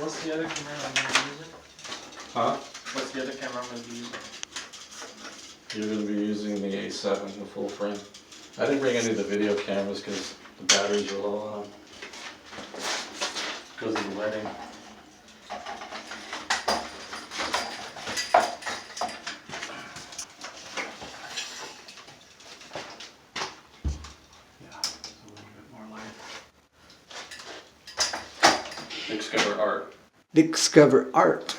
What's the other camera I'm going to be using? Huh? What's the other camera I'm going to be using? You're going to be using the A7, the full frame. I didn't bring any of the video cameras because the batteries are low on them. Because of the wedding. Yeah, it's a little bit more light. VicsCover art. VicsCover art.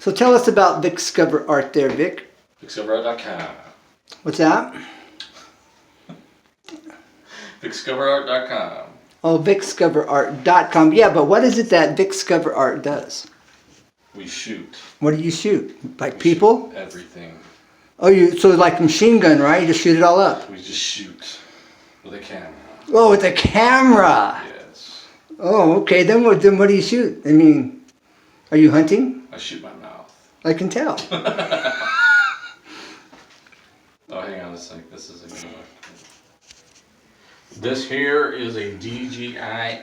So tell us about VicsCover art there, Vic. VicsCoverart.com. What's that? VicsCoverart.com. Oh, VicsCoverart.com. Yeah, but what is it that VicsCover art does? We shoot. What do you shoot? Like We people? shoot everything. Oh, so like machine gun, right? You just shoot it all up. We just shoot with a camera. Oh, with a camera. Yes. Oh, okay. Then what do you shoot? I mean, are you hunting? I shoot my mouth. I can tell. Oh, hang on a sec. This is a good one. This here is a DJI.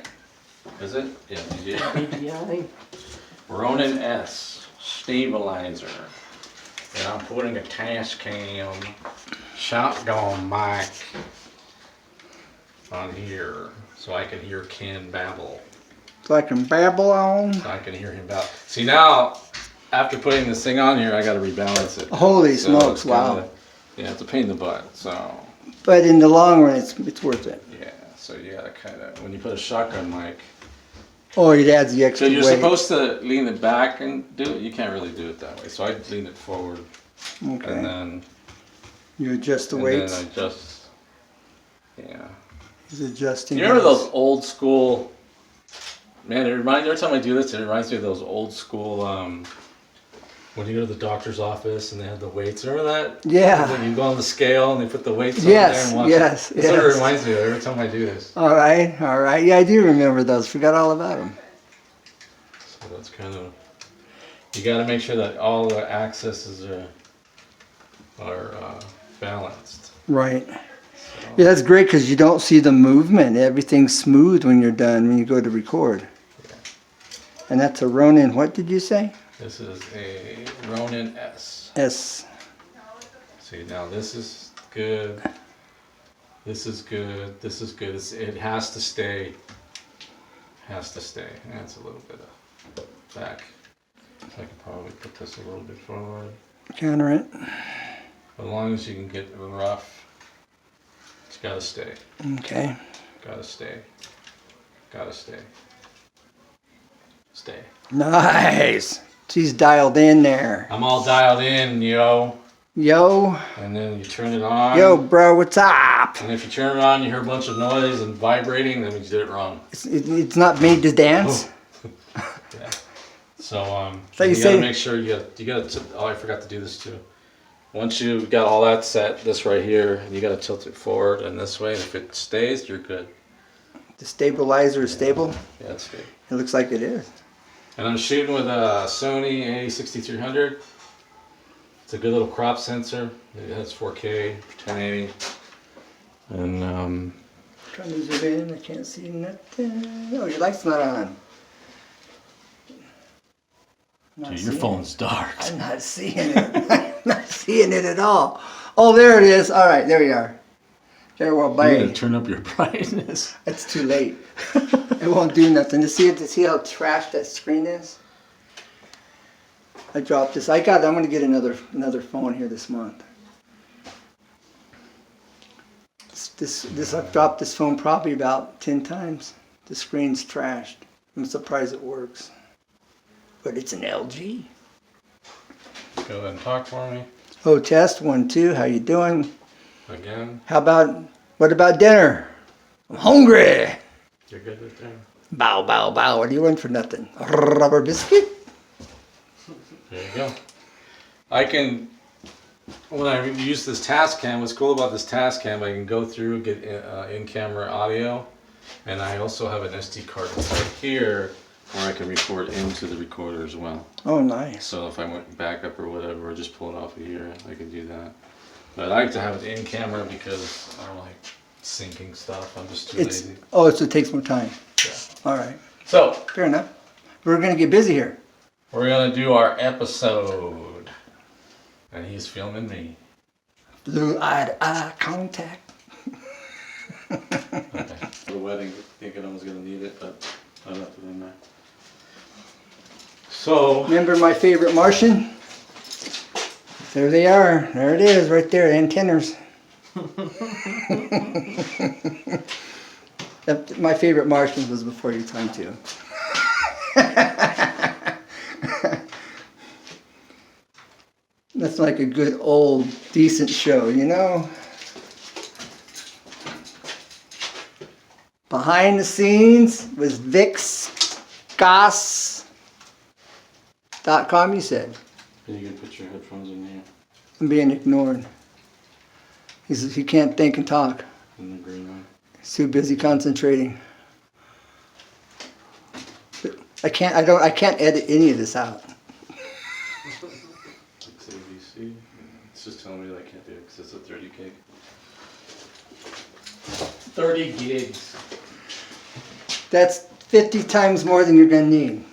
Is it? Yeah, DJI. Ronin S stabilizer. And I'm putting a Tascam shotgun mic on here so I can hear Ken babble. So I can babble on. So I can hear him babble. See now, after putting this thing on here, I got to rebalance it. Holy So smokes! it's Wow. kinda, yeah, it's a pain in the butt. So But in the long run, it's worth it. yeah, so you got to kind of when you put a shotgun mic. Oh, it adds the So extra you're weight. supposed to lean it back and do it. You can't really do it that way. So I lean it forward, Okay. and then You adjust the and weights. then I just yeah. He's adjusting. You remember his- those old school? Man, every time I do this, it reminds me of those old school. When you go to the doctor's office and they have the weights, remember that? Yeah. When you go on the scale and they put the weights on Yes, there and watch yes, it. That's what it yes. reminds me of every time I do this. All right, all right. Yeah, I do remember those. Forgot all about them. So that's kind of, you got to make sure that all the accesses are balanced. Right. Yeah, that's great because you don't see the movement. Everything's smooth when you're done, when you go to record. Yeah. And that's a Ronin, what did you say? This is a Ronin S. S. See, now this is good. This is good. This is good. It has to stay. Has to stay. That's a little bit of back. I can probably put this a little bit forward. Counter it. As long as you can get rough, it's got to stay. Okay. Got to stay. Got to stay. Stay. Nice. She's dialed in there. I'm all dialed in, yo. Yo. And then you turn it on. Yo, bro, what's up? And if you turn it on, you hear a bunch of noise and vibrating, that means you did it wrong. It's not made to dance. Yeah. So So you you gotta say- make sure you gotta. Oh, I forgot to do this too. Once you got all that set, this right here, you gotta tilt it forward and this way. And if it stays, you're good. The stabilizer is stable? Yeah, it's good. It looks like it is. And I'm shooting with a Sony A6300. It's a good little crop sensor. It has 4K, 1080. And Trying to zoom in, I can't see nothing. Oh, your light's not on. Not dude, seeing your phone's dark. I'm not seeing it. I'm not seeing it at all. Oh, there it is. All right, there we are. There, well, You bye. gotta turn up your brightness. It's too late. It won't do nothing. To see how trashed that screen is. I dropped this. I'm gonna get another phone here this month. This I've dropped this phone probably about 10 times. The screen's trashed. I'm surprised it works. But it's an LG. Go ahead and talk for me. Oh, test 1, 2. How you doing? Again. What about dinner? I'm hungry. You're good with that? Bow, bow, bow. What do you want for nothing? A rubber biscuit? There you go. I can, when I use this Tascam, what's cool about this Tascam, I can go through, get in-camera audio, and I also have an SD card inside here where I can record into the recorder as well. Oh, nice. So if I went back up or whatever, or just pull it off of here, I can do that. But I like to have it in camera because I don't like syncing stuff. I'm just too lazy. Oh, so it takes more time. Yeah. All right. So, Fair enough. We're gonna get busy here. We're gonna do our episode. And he's filming me. Blue eye to eye contact. Okay. The wedding, thinking I was gonna need it, but I left it in there. So, Remember my favorite Martian? There they are. There it is, right there, antennas. My favorite Martian was before your time too. That's like a good old decent show, you know? Behind the scenes was VicsCover.com, you said. you can put your headphones in here, I'm being ignored. He can't think and talk. in the green one. He's too busy concentrating. I can't edit any of this out. It's ABC. It's just telling me that I can't do it because it's a 30 gig. 30 gigs. That's 50 times more than you're gonna need.